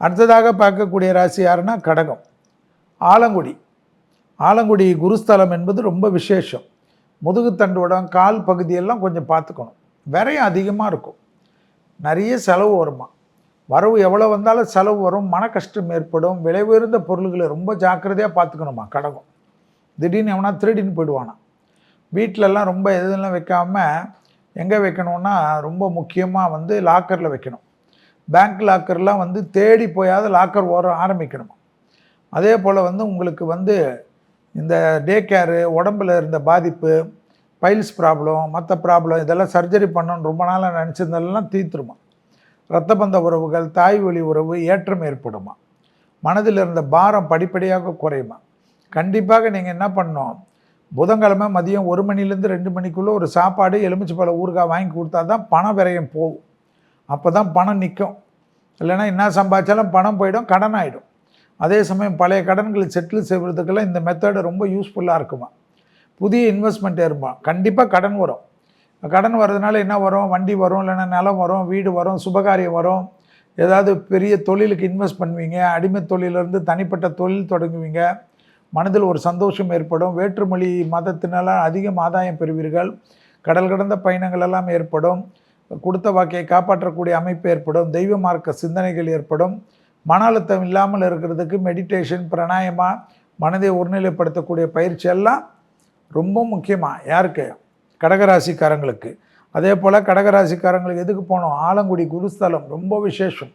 அடுத்ததாக பார்க்கக்கூடிய ராசி யாருன்னா கடகம். ஆலங்குடி. ஆலங்குடி குருஸ்தலம் என்பது ரொம்ப விசேஷம். முதுகுத்தண்டுவடம், கால் பகுதியெல்லாம் கொஞ்சம் பார்த்துக்கணும். விரயம் அதிகமாக இருக்கும், நிறைய செலவு வருமா. வரவு எவ்வளோ வந்தாலும் செலவு வரும், மன கஷ்டம் ஏற்படும். விலை உயர்ந்த பொருள்களை ரொம்ப ஜாக்கிரதையாக பார்த்துக்கணுமா கடகம். திடீர்னு எவனா திருடின்னு போயிடுவானா. வீட்டிலலாம் ரொம்ப எதுலாம் வைக்காமல் எங்கே வைக்கணும்னா ரொம்ப முக்கியமாக லாக்கரில் வைக்கணும். பேங்க் லாக்கர்லாம் தேடி போயாவது லாக்கர் ஆரம்பிக்கணுமா. அதே போல் உங்களுக்கு இந்த டே கேரு, உடம்பில் இருந்த பாதிப்பு, பைல்ஸ் ப்ராப்ளம், மற்ற ப்ராப்ளம் இதெல்லாம் சர்ஜரி பண்ணணுன்னு ரொம்ப நாளாக நினச்சிருந்ததெல்லாம் தீர்த்துருமா. இரத்த பந்த உறவுகள், தாய் வழி உறவு ஏற்றம் ஏற்படுமா. மனதில் இருந்த பாரம் படிப்படியாக குறையுமா. கண்டிப்பாக நீங்கள் என்ன பண்ணணும், புதன்கிழமை மதியம் 1 மணிலேருந்து 2 மணிக்குள்ளே ஒரு சாப்பாடு எலுமிச்சைப்பழ ஊறுகாய் வாங்கி கொடுத்தா தான் பண விரயம் போகும். அப்போ தான் பணம் நிற்கும். இல்லைன்னா என்ன சம்பாதிச்சாலும் பணம் போயிடும், கடன் ஆகிடும். அதே சமயம் பழைய கடன்களை செட்டில் செய்வதுக்கெல்லாம் இந்த மெத்தடு ரொம்ப யூஸ்ஃபுல்லாக இருக்குமா. புதிய இன்வெஸ்ட்மெண்ட் ஏறுமா. கண்டிப்பாக கடன் வரும். கடன் வர்றதுனால என்ன வரும், வண்டி வரும், இல்லைன்னா நிலம் வரும், வீடு வரும், சுபகாரியம் வரும். ஏதாவது பெரிய தொழிலுக்கு இன்வெஸ்ட் பண்ணுவீங்க, அடிமை தொழிலிருந்து தனிப்பட்ட தொழில் தொடங்குவீங்க. மனதில் ஒரு சந்தோஷம் ஏற்படும். வேற்றுமொழி மதத்தினால அதிகம் ஆதாயம் பெறுவீர்கள். கடல் கடந்த பயணங்கள் எல்லாம் ஏற்படும். கொடுத்த வாக்கையை காப்பாற்றக்கூடிய அமைப்பு ஏற்படும். தெய்வ மார்க்க சிந்தனைகள் ஏற்படும். மன அழுத்தம் இல்லாமல் இருக்கிறதுக்கு மெடிடேஷன், பிராணாயமா, மனதை ஒருநிலைப்படுத்தக்கூடிய பயிற்சி எல்லாம் ரொம்ப முக்கியமாக யாருக்கு, கடகராசிக்காரங்களுக்கு. அதே போல் கடகராசிக்காரங்களுக்கு எதுக்கு போகணும், ஆலங்குடி குருஸ்தலம் ரொம்ப விசேஷம்.